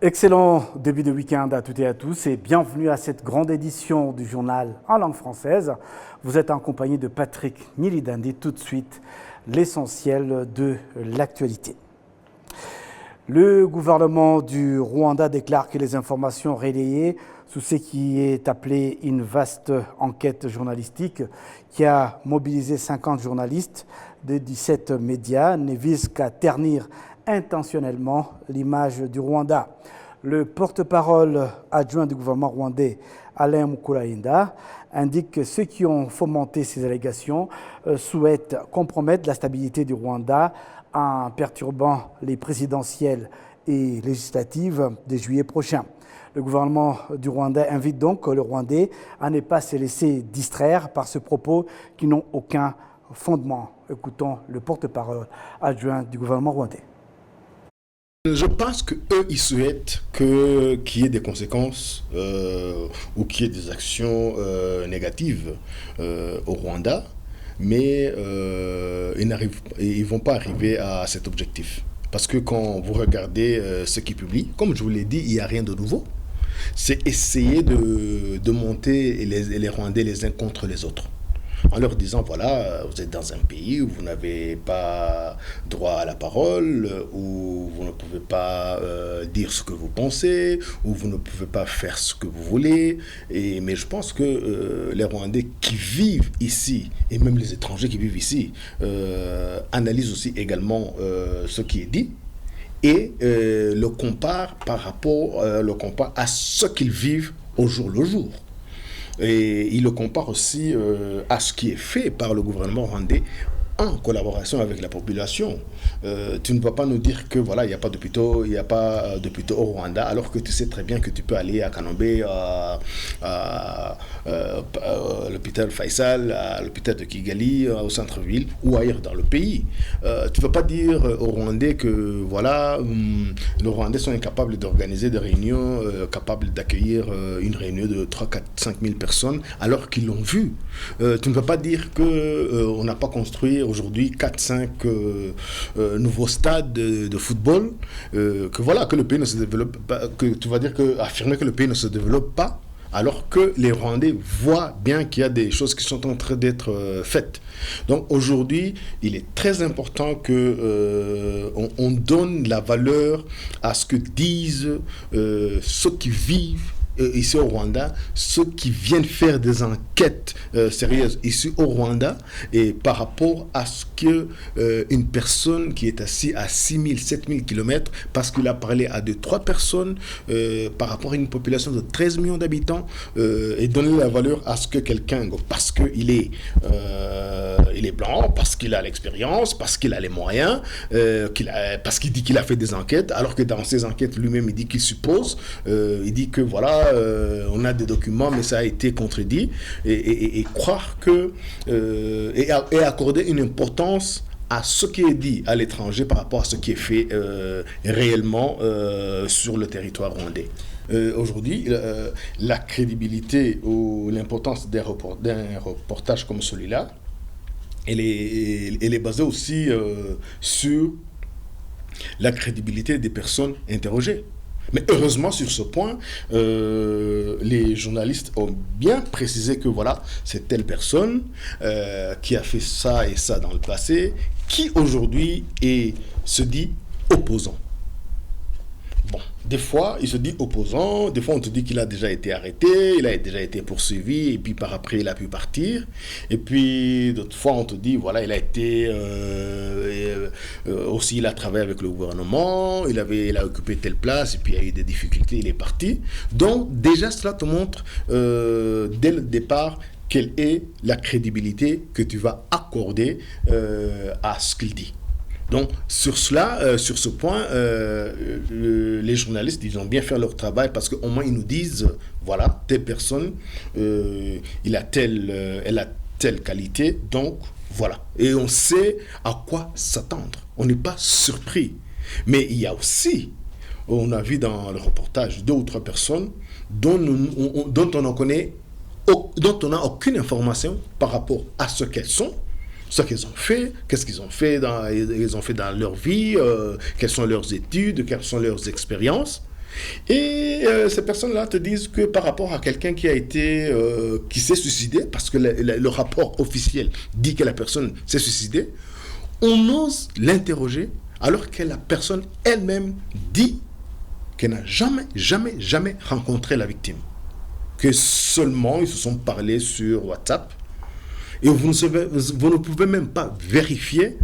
Excellent début de week-end à toutes et à tous et bienvenue à cette grande édition du journal en langue française. Vous êtes en compagnie de Patrick Nilidandi. Tout de suite, l'essentiel de l'actualité. Le gouvernement du Rwanda déclare que les informations relayées sous ce qui est appelé une vaste enquête journalistique qui a mobilisé 50 journalistes de 17 médias ne visent qu'à ternir intentionnellement l'image du Rwanda. Le porte-parole adjoint du gouvernement rwandais, Alain Mukurainda, indique que ceux qui ont fomenté ces allégations souhaitent compromettre la stabilité du Rwanda en perturbant les présidentielles et législatives de juillet prochain. Le gouvernement du Rwanda invite donc le Rwandais à ne pas se laisser distraire par ce propos qui n'ont aucun fondement. Écoutons le porte-parole adjoint du gouvernement rwandais. Je pense qu'eux, ils souhaitent qu'il y ait des conséquences ou qu'il y ait des actions négatives au Rwanda, mais ils ne vont pas arriver à cet objectif. Parce que quand vous regardez ce qu'ils publient, comme je vous l'ai dit, il n'y a rien de nouveau. C'est essayer de monter les Rwandais les uns contre les autres. En leur disant, voilà, vous êtes dans un pays où vous n'avez pas droit à la parole, où vous ne pouvez pas dire ce que vous pensez, où vous ne pouvez pas faire ce que vous voulez. Mais je pense que les Rwandais qui vivent ici, et même les étrangers qui vivent ici, analysent aussi également ce qui est dit et le comparent à ce qu'ils vivent au jour le jour. Et il le compare aussi à ce qui est fait par le gouvernement rwandais en collaboration avec la population. Tu ne vas pas nous dire que voilà, il n'y a pas d'hôpitaux, au Rwanda, alors que tu sais très bien que tu peux aller à Kanombe, à l'hôpital Faisal, à l'hôpital de Kigali, au centre-ville ou ailleurs dans le pays. Tu ne vas pas dire aux Rwandais que voilà, les Rwandais sont incapables d'organiser des réunions, capables d'accueillir une réunion de 3, 4, 5 000 personnes, alors qu'ils l'ont vu. Tu ne vas pas dire qu'on n'a pas construit aujourd'hui 4-5 nouveaux stades de football, que le pays ne se développe pas, que tu vas dire affirmer que le pays ne se développe pas, alors que les Rwandais voient bien qu'il y a des choses qui sont en train d'être faites. Donc aujourd'hui, il est très important qu'on donne la valeur à ce que disent ceux qui vivent ici au Rwanda, ceux qui viennent faire des enquêtes sérieuses ici au Rwanda, et par rapport à ce que une personne qui est assise à 6 000, 7 000 km, parce qu'il a parlé à 2-3 personnes par rapport à une population de 13 millions d'habitants, et donner la valeur à ce que quelqu'un, parce qu'il est blanc, parce qu'il a l'expérience, parce qu'il a les moyens, parce qu'il dit qu'il a fait des enquêtes, alors que dans ces enquêtes lui-même il dit qu'il suppose, il dit que voilà, on a des documents, mais ça a été contredit, et croire que et accorder une importance à ce qui est dit à l'étranger par rapport à ce qui est fait réellement sur le territoire rwandais. Aujourd'hui, la crédibilité ou l'importance d'un reportage comme celui-là, elle est basée aussi sur la crédibilité des personnes interrogées. Mais heureusement, sur ce point, les journalistes ont bien précisé que voilà, c'est telle personne qui a fait ça et ça dans le passé, qui aujourd'hui se dit opposant. Bon, des fois, il se dit opposant, des fois on te dit qu'il a déjà été arrêté, il a déjà été poursuivi, et puis par après il a pu partir. Et puis d'autres fois on te dit, voilà, il a été aussi, il a travaillé avec le gouvernement, il a occupé telle place, et puis il y a eu des difficultés, il est parti. Donc déjà cela te montre dès le départ quelle est la crédibilité que tu vas accorder à ce qu'il dit. Donc, sur ce point, les journalistes, ils ont bien fait leur travail parce qu'au moins, ils nous disent, voilà, telle personne, elle a telle qualité, donc voilà. Et on sait à quoi s'attendre. On n'est pas surpris. Mais il y a aussi, on a vu dans le reportage 2 ou 3 personnes dont on n'a aucune information par rapport à ce qu'elles sont, ce qu'ils ont fait, qu'est-ce qu'ils ont fait dans leur vie, quelles sont leurs études, quelles sont leurs expériences. Et ces personnes-là te disent que par rapport à quelqu'un qui a été, qui s'est suicidé, parce que le rapport officiel dit que la personne s'est suicidée, on ose l'interroger alors que la personne elle-même dit qu'elle n'a jamais rencontré la victime. Que seulement ils se sont parlé sur WhatsApp et vous ne pouvez même pas vérifier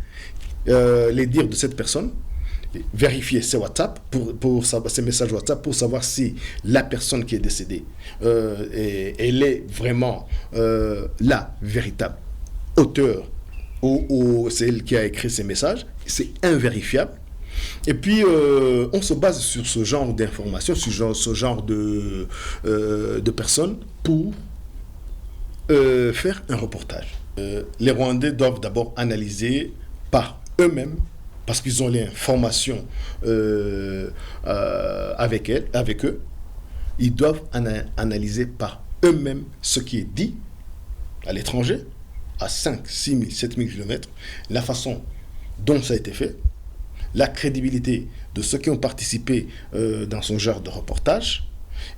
les dires de cette personne, vérifier ses WhatsApp pour savoir, ses messages WhatsApp pour savoir si la personne qui est décédée elle est vraiment la véritable auteur ou celle qui a écrit ces messages. C'est invérifiable. Et puis, on se base sur ce genre d'informations, sur ce genre de personnes pour faire un reportage. Les Rwandais doivent d'abord analyser par eux-mêmes, parce qu'ils ont l'information avec eux, ils doivent analyser par eux-mêmes ce qui est dit à l'étranger, à 5, 6 000, 7 000 km, la façon dont ça a été fait, la crédibilité de ceux qui ont participé dans ce genre de reportage,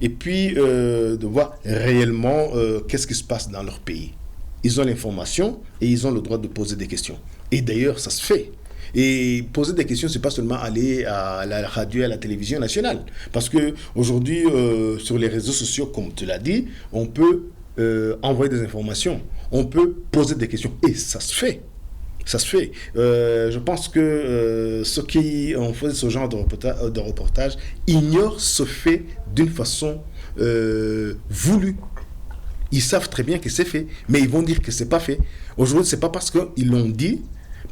et puis de voir réellement qu'est-ce qui se passe dans leur pays. Ils ont l'information et ils ont le droit de poser des questions. Et d'ailleurs, ça se fait. Et poser des questions, c'est pas seulement aller à la radio et à la télévision nationale. Parce qu'aujourd'hui, sur les réseaux sociaux, comme tu l'as dit, on peut envoyer des informations, on peut poser des questions. Et ça se fait. Ça se fait. Je pense que ceux qui ont fait ce genre de reportage ignorent ce fait d'une façon voulue. Ils savent très bien que c'est fait, mais ils vont dire que c'est pas fait. Aujourd'hui, c'est pas parce qu'ils l'ont dit,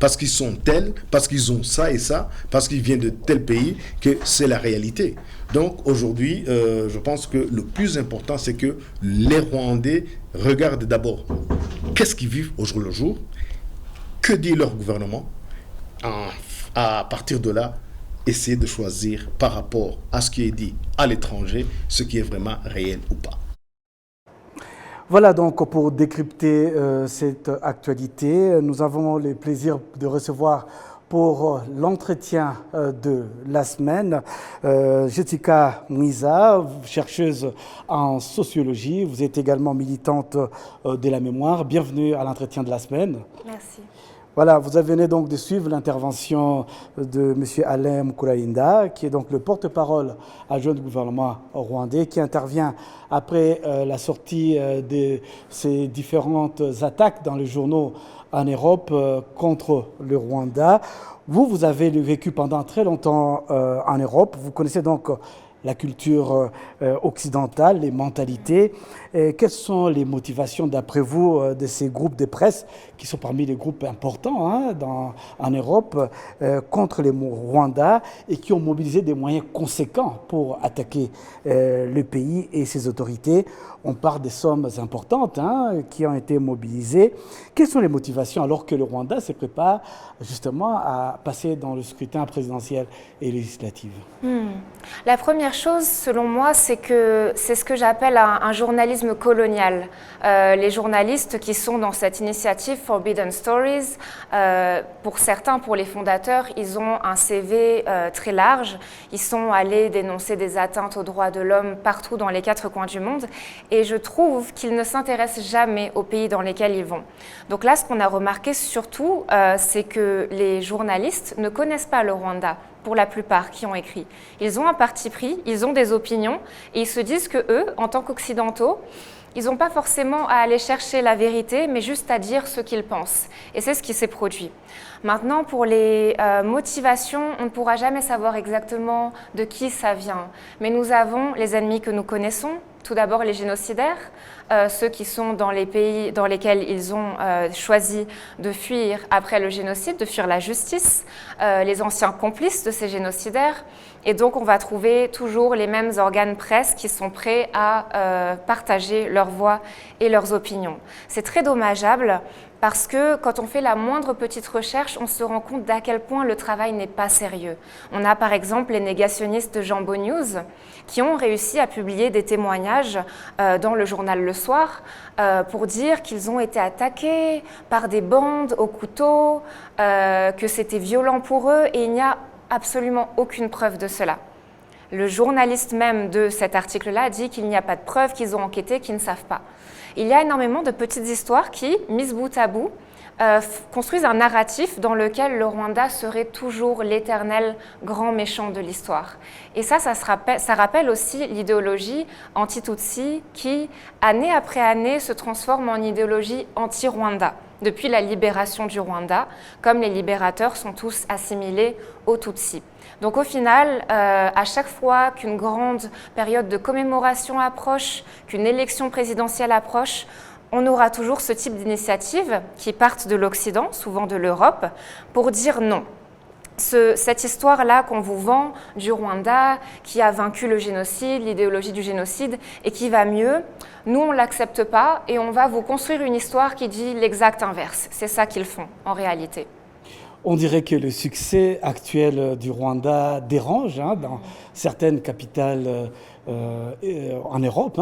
parce qu'ils sont tels, parce qu'ils ont ça et ça, parce qu'ils viennent de tel pays, que c'est la réalité. Donc aujourd'hui, je pense que le plus important, c'est que les Rwandais regardent d'abord qu'est-ce qu'ils vivent au jour le jour, que dit leur gouvernement, à partir de là, essayer de choisir par rapport à ce qui est dit à l'étranger, ce qui est vraiment réel ou pas. Voilà donc pour décrypter cette actualité. Nous avons le plaisir de recevoir pour l'entretien de la semaine Jessica Mwiza, chercheuse en sociologie. Vous êtes également militante de la mémoire. Bienvenue à l'entretien de la semaine. Merci. Voilà, vous venez donc de suivre l'intervention de M. Alain Mukurainda, qui est donc le porte-parole adjoint du gouvernement rwandais, qui intervient après la sortie de ces différentes attaques dans les journaux en Europe contre le Rwanda. Vous avez vécu pendant très longtemps en Europe. Vous connaissez donc la culture occidentale, les mentalités. Quelles sont les motivations, d'après vous, de ces groupes de presse, qui sont parmi les groupes importants en Europe, contre les Rwandais et qui ont mobilisé des moyens conséquents pour attaquer le pays et ses autorités? On parle des sommes importantes qui ont été mobilisées. Quelles sont les motivations alors que le Rwanda se prépare justement à passer dans le scrutin présidentiel et législatif? La première chose, selon moi, c'est que c'est ce que j'appelle un journalisme colonial. Les journalistes qui sont dans cette initiative Forbidden Stories, pour certains, pour les fondateurs, ils ont un CV très large. Ils sont allés dénoncer des atteintes aux droits de l'homme partout dans les 4 coins du monde. Et je trouve qu'ils ne s'intéressent jamais aux pays dans lesquels ils vont. Donc là, ce qu'on a remarqué surtout, c'est que les journalistes ne connaissent pas le Rwanda, pour la plupart qui ont écrit. Ils ont un parti pris, ils ont des opinions, et ils se disent que eux, en tant qu'occidentaux, ils n'ont pas forcément à aller chercher la vérité, mais juste à dire ce qu'ils pensent. Et c'est ce qui s'est produit. Maintenant, pour les motivations, on ne pourra jamais savoir exactement de qui ça vient. Mais nous avons les ennemis que nous connaissons. Tout d'abord, les génocidaires, ceux qui sont dans les pays dans lesquels ils ont choisi de fuir après le génocide, de fuir la justice, les anciens complices de ces génocidaires. Et donc, on va trouver toujours les mêmes organes presse qui sont prêts à partager leurs voix et leurs opinions. C'est très dommageable parce que quand on fait la moindre petite recherche, on se rend compte d'à quel point le travail n'est pas sérieux. On a par exemple les négationnistes de Jambo News qui ont réussi à publier des témoignages dans le journal Le Soir pour dire qu'ils ont été attaqués par des bandes au couteau, que c'était violent pour eux, et il n'y a absolument aucune preuve de cela. Le journaliste même de cet article-là dit qu'il n'y a pas de preuves, qu'ils ont enquêté, qu'ils ne savent pas. Il y a énormément de petites histoires qui, mises bout à bout, construisent un narratif dans lequel le Rwanda serait toujours l'éternel grand méchant de l'histoire. Et ça rappelle aussi l'idéologie anti-Tutsi qui, année après année, se transforme en idéologie anti-Rwanda. Depuis la libération du Rwanda, comme les libérateurs sont tous assimilés aux Tutsis. Donc au final, à chaque fois qu'une grande période de commémoration approche, qu'une élection présidentielle approche, on aura toujours ce type d'initiatives qui partent de l'Occident, souvent de l'Europe, pour dire non. Cette histoire-là qu'on vous vend du Rwanda, qui a vaincu le génocide, l'idéologie du génocide, et qui va mieux, nous on ne l'accepte pas et on va vous construire une histoire qui dit l'exact inverse. C'est ça qu'ils font en réalité. On dirait que le succès actuel du Rwanda dérange dans certaines capitales en Europe.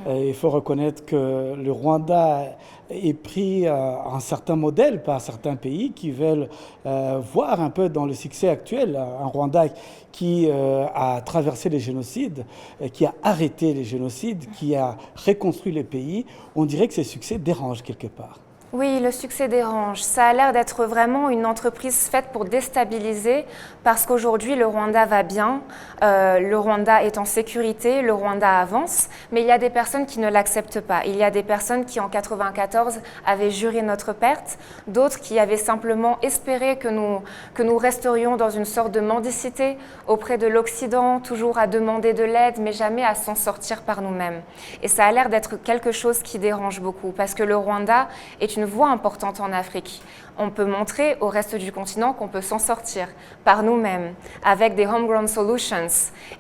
Il faut reconnaître que le Rwanda est pris un certain modèle par certains pays qui veulent voir un peu dans le succès actuel un Rwanda qui a traversé les génocides, qui a arrêté les génocides, qui a reconstruit le pays. On dirait que ce succès dérange quelque part. Oui, le succès dérange. Ça a l'air d'être vraiment une entreprise faite pour déstabiliser parce qu'aujourd'hui, le Rwanda va bien, le Rwanda est en sécurité, le Rwanda avance, mais il y a des personnes qui ne l'acceptent pas. Il y a des personnes qui, en 1994, avaient juré notre perte, d'autres qui avaient simplement espéré que nous resterions dans une sorte de mendicité auprès de l'Occident, toujours à demander de l'aide, mais jamais à s'en sortir par nous-mêmes. Et ça a l'air d'être quelque chose qui dérange beaucoup parce que le Rwanda est une voie importante en Afrique. On peut montrer au reste du continent qu'on peut s'en sortir par nous-mêmes, avec des homegrown solutions,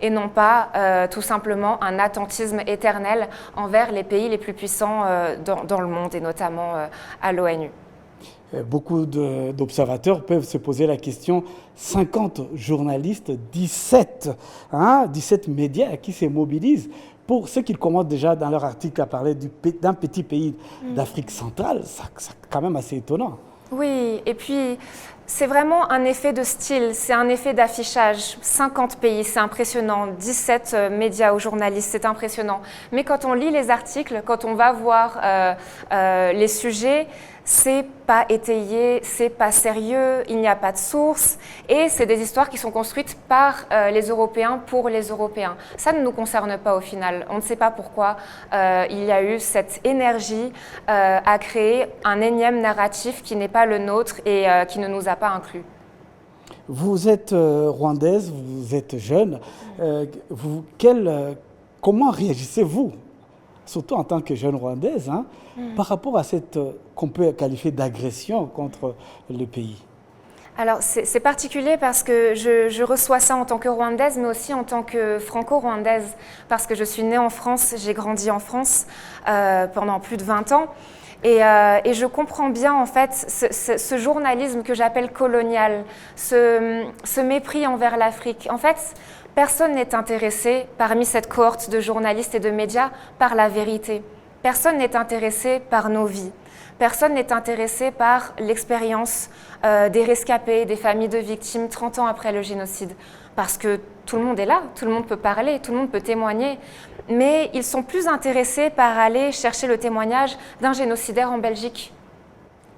et non pas tout simplement un attentisme éternel envers les pays les plus puissants dans le monde, et notamment à l'ONU. Beaucoup d'observateurs peuvent se poser la question, 50 journalistes, 17 médias qui se mobilisent pour ce qu'ils commencent déjà dans leur article à parler d'un petit pays d'Afrique centrale, c'est quand même assez étonnant. Oui, et puis c'est vraiment un effet de style, c'est un effet d'affichage. 50 pays, c'est impressionnant, 17 médias ou journalistes, c'est impressionnant. Mais quand on lit les articles, quand on va voir les sujets, c'est pas étayé, c'est pas sérieux, il n'y a pas de source, et c'est des histoires qui sont construites par les Européens pour les Européens. Ça ne nous concerne pas au final. On ne sait pas pourquoi il y a eu cette énergie à créer un énième narratif qui n'est pas le nôtre et qui ne nous a pas inclus. Vous êtes rwandaise, vous êtes jeune. Comment réagissez-vous, surtout en tant que jeune rwandaise, par rapport à cette qu'on peut qualifier d'agression contre le pays? Alors c'est particulier parce que je reçois ça en tant que rwandaise, mais aussi en tant que franco-rwandaise, parce que je suis née en France, j'ai grandi en France pendant plus de 20 ans. Et je comprends bien en fait ce journalisme que j'appelle colonial, ce mépris envers l'Afrique. En fait, personne n'est intéressé parmi cette cohorte de journalistes et de médias par la vérité. Personne n'est intéressé par nos vies. Personne n'est intéressé par l'expérience des rescapés, des familles de victimes 30 ans après le génocide. Parce que tout le monde est là, tout le monde peut parler, tout le monde peut témoigner. Mais ils sont plus intéressés par aller chercher le témoignage d'un génocidaire en Belgique,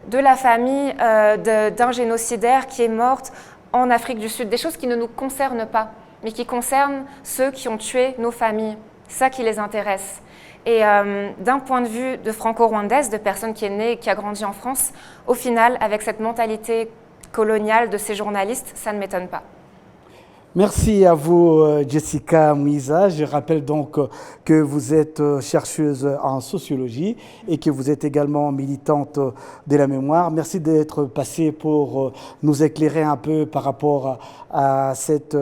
de la famille d'un génocidaire qui est morte en Afrique du Sud. Des choses qui ne nous concernent pas, mais qui concernent ceux qui ont tué nos familles. C'est ça qui les intéresse. Et d'un point de vue de franco-rwandaise, de personne qui est née et qui a grandi en France, au final, avec cette mentalité coloniale de ces journalistes, ça ne m'étonne pas. Merci à vous, Jessica Mwiza. Je rappelle donc que vous êtes chercheuse en sociologie et que vous êtes également militante de la mémoire. Merci d'être passée pour nous éclairer un peu par rapport à cette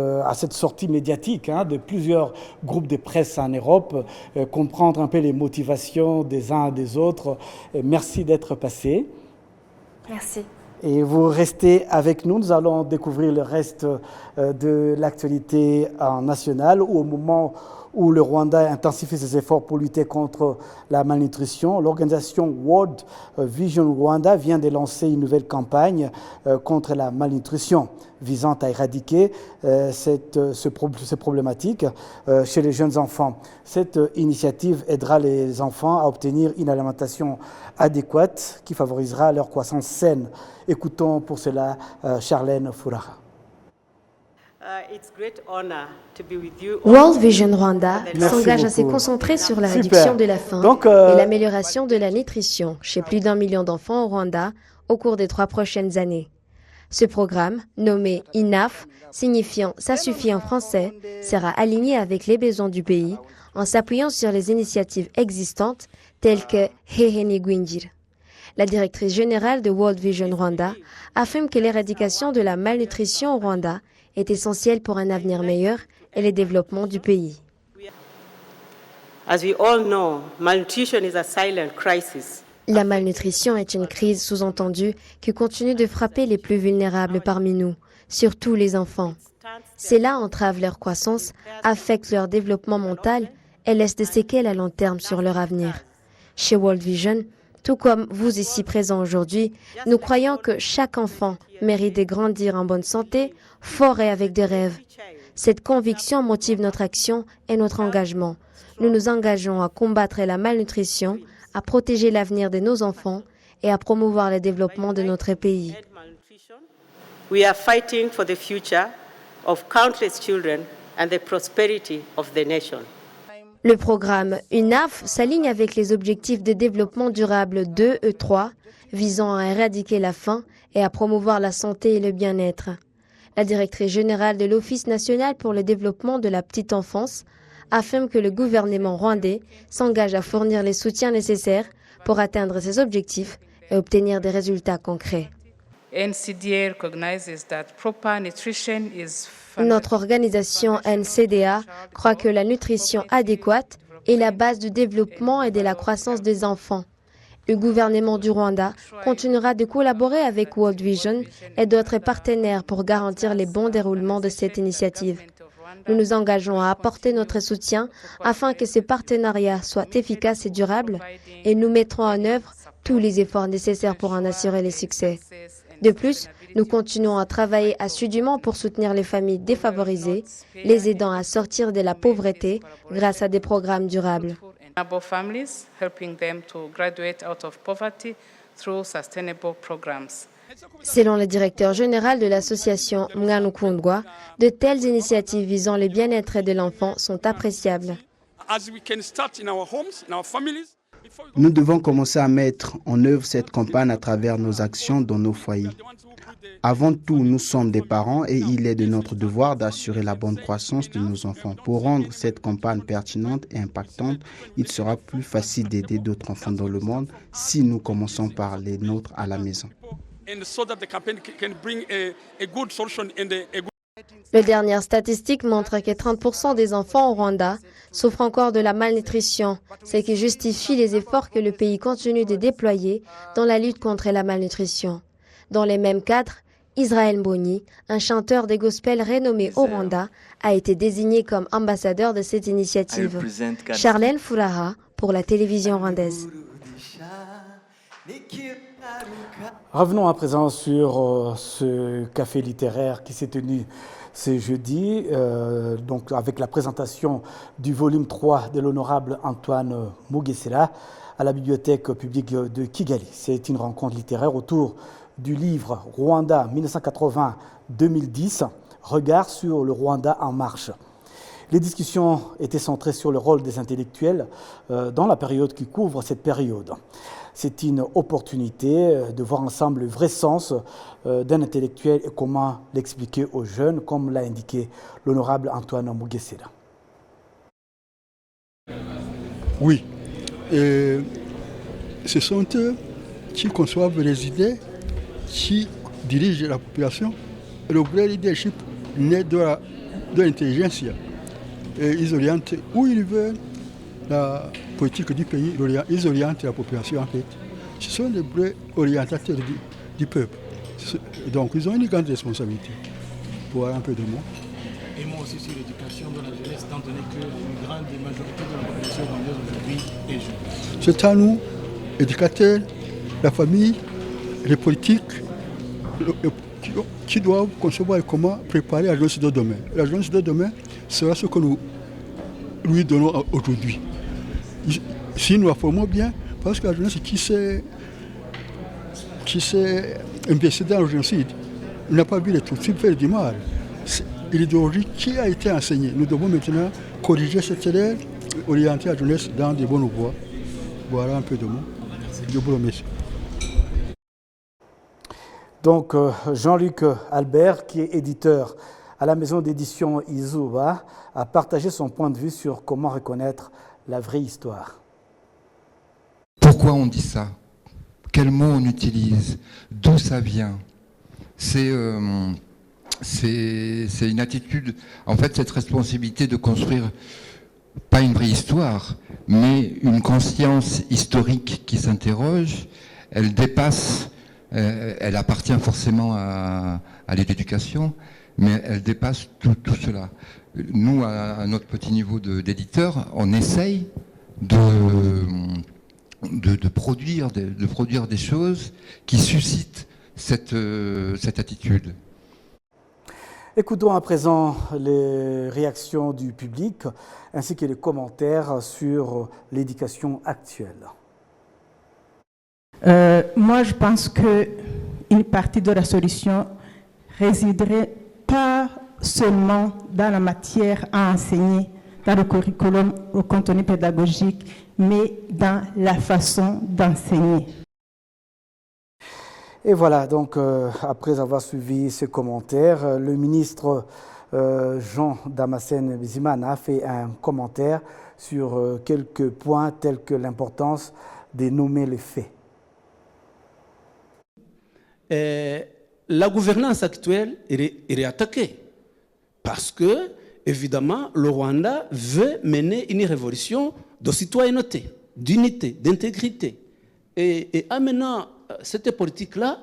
sortie médiatique de plusieurs groupes de presse en Europe, comprendre un peu les motivations des uns et des autres. Merci d'être passée. Merci. Et vous restez avec nous, nous allons découvrir le reste de l'actualité nationale au moment où le Rwanda intensifie ses efforts pour lutter contre la malnutrition. L'organisation World Vision Rwanda vient de lancer une nouvelle campagne contre la malnutrition visant à éradiquer ces problématiques chez les jeunes enfants. Cette initiative aidera les enfants à obtenir une alimentation adéquate qui favorisera leur croissance saine. Écoutons pour cela Charlène Fouraha. World Vision Rwanda s'engage à se beaucoup. concentrer sur la Super. réduction de la faim Donc, et l'amélioration de la nutrition chez plus d'1 million d'enfants au Rwanda au cours des 3 prochaines années. Ce programme, nommé INAF, signifiant « ça suffit » en français, sera aligné avec les besoins du pays en s'appuyant sur les initiatives existantes telles que Heheni Gwinjir. La directrice générale de World Vision Rwanda affirme que l'éradication de la malnutrition au Rwanda est essentielle pour un avenir meilleur et le développement du pays. As we all know, malnutrition is a silent crisis. La malnutrition est une crise sous-entendue qui continue de frapper les plus vulnérables parmi nous, surtout les enfants. Cela entrave leur croissance, affecte leur développement mental et laisse des séquelles à long terme sur leur avenir. Chez World Vision, tout comme vous ici présents aujourd'hui, nous croyons que chaque enfant mérite de grandir en bonne santé, fort et avec des rêves. Cette conviction motive notre action et notre engagement. Nous nous engageons à combattre la malnutrition, à protéger l'avenir de nos enfants et à promouvoir le développement de notre pays. We are fighting for the future of countless children and the prosperity of the nation. Le programme UNAF s'aligne avec les objectifs de développement durable 2 et 3, visant à éradiquer la faim et à promouvoir la santé et le bien-être. La directrice générale de l'Office national pour le développement de la petite enfance affirme que le gouvernement rwandais s'engage à fournir les soutiens nécessaires pour atteindre ces objectifs et obtenir des résultats concrets. NCDA recognizes that proper nutrition is Notre organisation NCDA croit que la nutrition adéquate est la base du développement et de la croissance des enfants. Le gouvernement du Rwanda continuera de collaborer avec World Vision et d'autres partenaires pour garantir le bon déroulement de cette initiative. Nous nous engageons à apporter notre soutien afin que ces partenariats soient efficaces et durables et nous mettrons en œuvre tous les efforts nécessaires pour en assurer le succès. De plus, nous continuons à travailler assidûment pour soutenir les familles défavorisées, les aidant à sortir de la pauvreté grâce à des programmes durables. enable families, helping them to graduate out of poverty through sustainable programs. Selon le directeur général de l'association Mwanukundwa, de telles initiatives visant le bien-être de l'enfant sont appréciables. Nous devons commencer à mettre en œuvre cette campagne à travers nos actions dans nos foyers. Avant tout, nous sommes des parents et il est de notre devoir d'assurer la bonne croissance de nos enfants. Pour rendre cette campagne pertinente et impactante, il sera plus facile d'aider d'autres enfants dans le monde si nous commençons par les nôtres à la maison. Les dernières statistiques montrent que 30% des enfants au Rwanda souffrent encore de la malnutrition, ce qui justifie les efforts que le pays continue de déployer dans la lutte contre la malnutrition. Dans les mêmes cadres, Israël Mbonyi, un chanteur de gospel renommé au Rwanda, a été désigné comme ambassadeur de cette initiative. Charlène Fouraha pour la télévision rwandaise. Revenons à présent sur ce café littéraire qui s'est tenu ce jeudi, donc avec la présentation du volume 3 de l'honorable Antoine Mugesera à la bibliothèque publique de Kigali. C'est une rencontre littéraire autour du livre Rwanda 1980-2010, Regard sur le Rwanda en marche. Les discussions étaient centrées sur le rôle des intellectuels dans la période qui couvre cette période. C'est une opportunité de voir ensemble le vrai sens d'un intellectuel et comment l'expliquer aux jeunes, comme l'a indiqué l'honorable Antoine Mugesera. Oui, et ce sont eux qui conçoivent les idées, qui dirigent la population. Le vrai leadership naît de l'intelligence. Et ils orientent où ils veulent la politique du pays, ils orientent la population en fait. Ce sont les vrais orientateurs du peuple. Donc ils ont une grande responsabilité. Pour un peu de moi. et moi aussi sur l'éducation de la jeunesse, étant donné que une grande majorité de la population rwandaise aujourd'hui est jeune. C'est à nous, éducateurs, la famille, les politiques, qui doivent concevoir comment préparer la jeunesse de demain. La jeunesse de demain sera ce que nous lui donnons aujourd'hui. Si nous la formons bien, parce que la jeunesse qui s'est investie dans le génocide n'a pas vu les Tutsis faire du mal. L'idéologie qui a été enseignée. Nous devons maintenant corriger cette erreur, orienter la jeunesse dans de bonnes voies. Voilà un peu de mots. Je vous remercie. Donc Jean-Luc Albert, qui est éditeur à la maison d'édition Izuba, a partagé son point de vue sur comment reconnaître la vraie histoire. Pourquoi on dit ça? Quels mots on utilise? D'où ça vient? C'est une attitude, en fait, cette responsabilité de construire pas une vraie histoire, mais une conscience historique qui s'interroge. Elle dépasse, elle appartient forcément à l'éducation, mais elle dépasse tout cela. Nous, à notre petit niveau d'éditeur, on essaye de produire des choses qui suscitent cette attitude. Écoutons à présent les réactions du public ainsi que les commentaires sur l'éducation actuelle. Moi, je pense qu'une partie de la solution résiderait pas seulement dans la matière à enseigner, dans le curriculum, au contenu pédagogique, mais dans la façon d'enseigner. Et voilà, donc après avoir suivi ces commentaires, le ministre Jean Damascène Bizimana a fait un commentaire sur quelques points tels que l'importance de nommer les faits. La gouvernance actuelle est attaquée parce que, évidemment, le Rwanda veut mener une révolution de citoyenneté, d'unité, d'intégrité. Et amenant cette politique-là,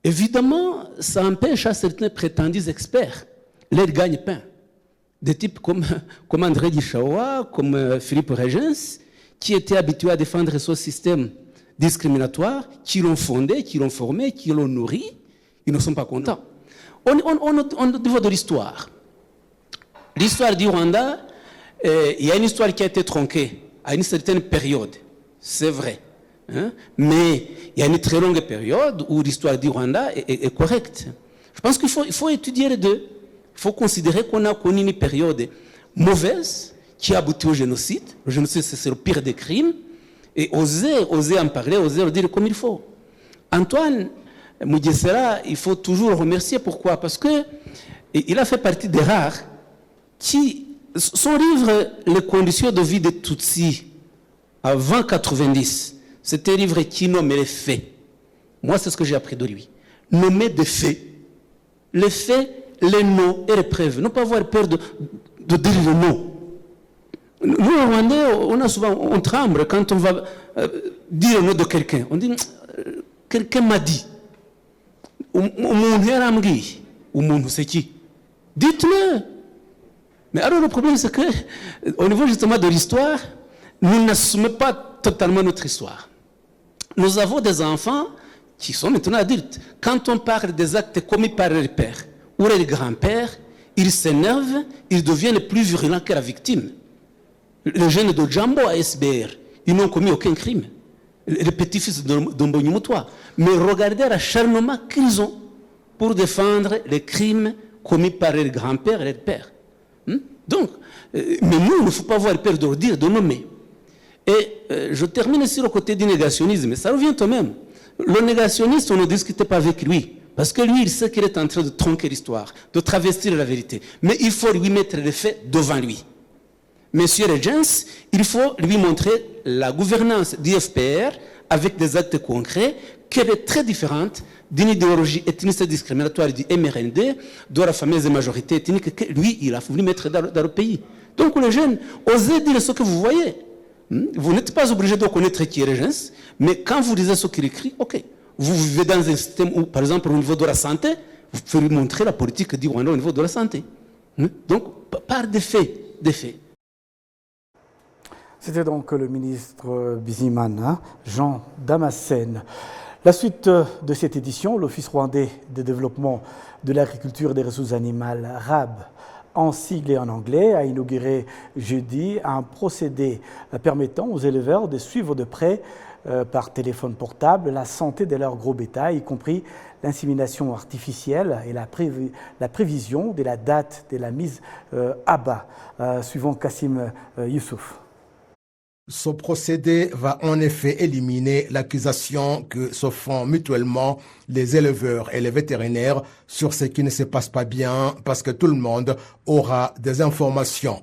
évidemment, ça empêche à certains prétendus experts leur gagne-pain. Des types comme André Gishawa, comme Philippe Regens, qui étaient habitués à défendre ce système discriminatoire, qui l'ont fondé, qui l'ont formé, qui l'ont nourri, ils ne sont pas contents. Au niveau de l'histoire du Rwanda, il y a une histoire qui a été tronquée à une certaine période, c'est vrai. Hein? Mais il y a une très longue période où l'histoire du Rwanda est correcte. Je pense qu'il faut étudier les deux. Il faut considérer qu'on a connu une période mauvaise qui a abouti au génocide. Le génocide, c'est le pire des crimes. Et oser en parler, oser le dire comme il faut. Antoine Mugesera, il faut toujours le remercier. Pourquoi? Parce qu'il a fait partie des rares qui... Son livre « Les conditions de vie des Tutsis » avant 90, c'était un livre qui nommait les faits. Moi, c'est ce que j'ai appris de lui. Nommer des faits. Les faits, les noms et les preuves. Ne pas avoir peur de dire le nom. Nous, au Rwandais, on tremble quand on va dire le nom de quelqu'un. On dit, quelqu'un m'a dit. Ou c'est qui? Dites-le. Mais alors le problème, c'est qu'au niveau justement de l'histoire, nous n'assumons pas totalement notre histoire. Nous avons des enfants qui sont maintenant adultes. Quand on parle des actes commis par les pères ou les grands-pères, ils s'énervent, ils deviennent plus virulents que la victime. Les jeunes de Djambo à SBR, ils n'ont commis aucun crime. Les petits-fils d'Ombonyumutoa. Mais regardez l'acharnement qu'ils ont pour défendre les crimes commis par les grands-pères et les pères. Donc, mais nous, il ne faut pas avoir peur de le dire, de nommer. Et je termine sur le côté du négationnisme, ça revient au même. Le négationniste, on ne discute pas avec lui, parce que lui, il sait qu'il est en train de tronquer l'histoire, de travestir la vérité. Mais il faut lui mettre les faits devant lui. Monsieur Regens, il faut lui montrer la gouvernance du FPR avec des actes concrets, qu'elle est très différente d'une idéologie ethnique discriminatoire du MRND, de la fameuse majorité ethnique que lui, il a voulu mettre dans le pays. Donc les jeunes, osez dire ce que vous voyez. Vous n'êtes pas obligé de connaître qui est Regens, mais quand vous lisez ce qu'il écrit, ok. Vous vivez dans un système où, par exemple, au niveau de la santé, vous pouvez lui montrer la politique du Rwanda au niveau de la santé. Donc, par des faits. C'était donc le ministre Bizimana, Jean Damascène. La suite de cette édition, l'Office rwandais de développement de l'agriculture et des ressources animales, RAB, en sigle et en anglais, a inauguré jeudi un procédé permettant aux éleveurs de suivre de près par téléphone portable la santé de leur gros bétail, y compris l'insémination artificielle et la prévision de la date de la mise à bas, suivant Kassim Youssouf. Ce procédé va en effet éliminer l'accusation que se font mutuellement les éleveurs et les vétérinaires sur ce qui ne se passe pas bien parce que tout le monde aura des informations.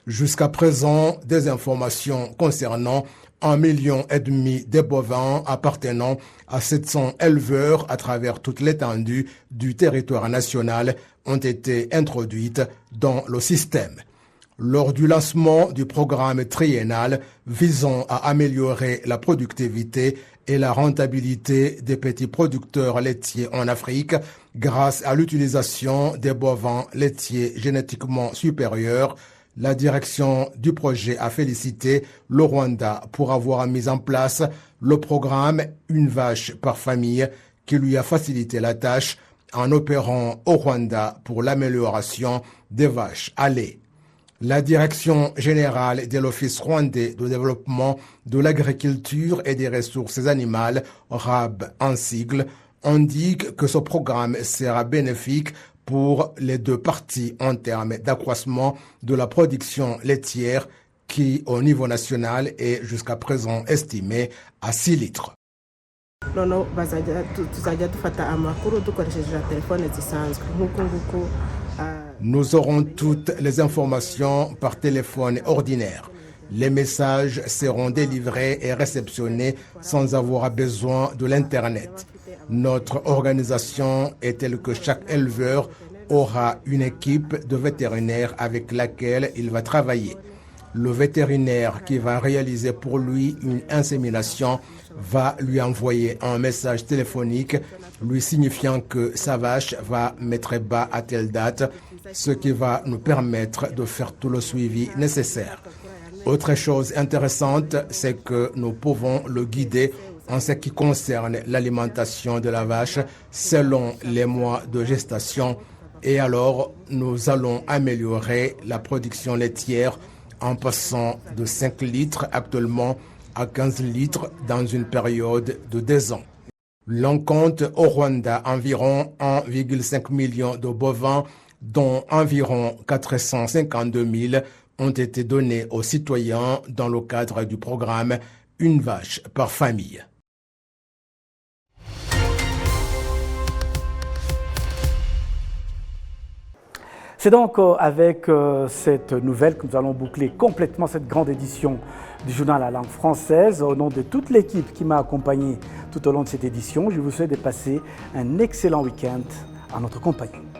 Jusqu'à présent, des informations concernant 1,5 million de bovins appartenant à 700 éleveurs à travers toute l'étendue du territoire national ont été introduites dans le système. Lors du lancement du programme triennal visant à améliorer la productivité et la rentabilité des petits producteurs laitiers en Afrique grâce à l'utilisation des bovins laitiers génétiquement supérieurs, la direction du projet a félicité le Rwanda pour avoir mis en place le programme Une vache par famille qui lui a facilité la tâche en opérant au Rwanda pour l'amélioration des vaches à lait. La direction générale de l'Office rwandais de développement de l'agriculture et des ressources animales, RAB en sigle, indique que ce programme sera bénéfique pour les deux parties en termes d'accroissement de la production laitière qui, au niveau national, est jusqu'à présent estimée à 6 litres. Nous aurons toutes les informations par téléphone ordinaire. Les messages seront délivrés et réceptionnés sans avoir besoin de l'Internet. Notre organisation est telle que chaque éleveur aura une équipe de vétérinaires avec laquelle il va travailler. Le vétérinaire qui va réaliser pour lui une insémination va lui envoyer un message téléphonique lui signifiant que sa vache va mettre bas à telle date, ce qui va nous permettre de faire tout le suivi nécessaire. Autre chose intéressante, c'est que nous pouvons le guider en ce qui concerne l'alimentation de la vache selon les mois de gestation et alors nous allons améliorer la production laitière en passant de 5 litres actuellement à 15 litres dans une période de 2 ans. L'on compte au Rwanda environ 1,5 million de bovins dont environ 452 000 ont été donnés aux citoyens dans le cadre du programme Une vache par famille. C'est donc avec cette nouvelle que nous allons boucler complètement cette grande édition du journal à langue française. Au nom de toute l'équipe qui m'a accompagné tout au long de cette édition, je vous souhaite de passer un excellent week-end en notre compagnie.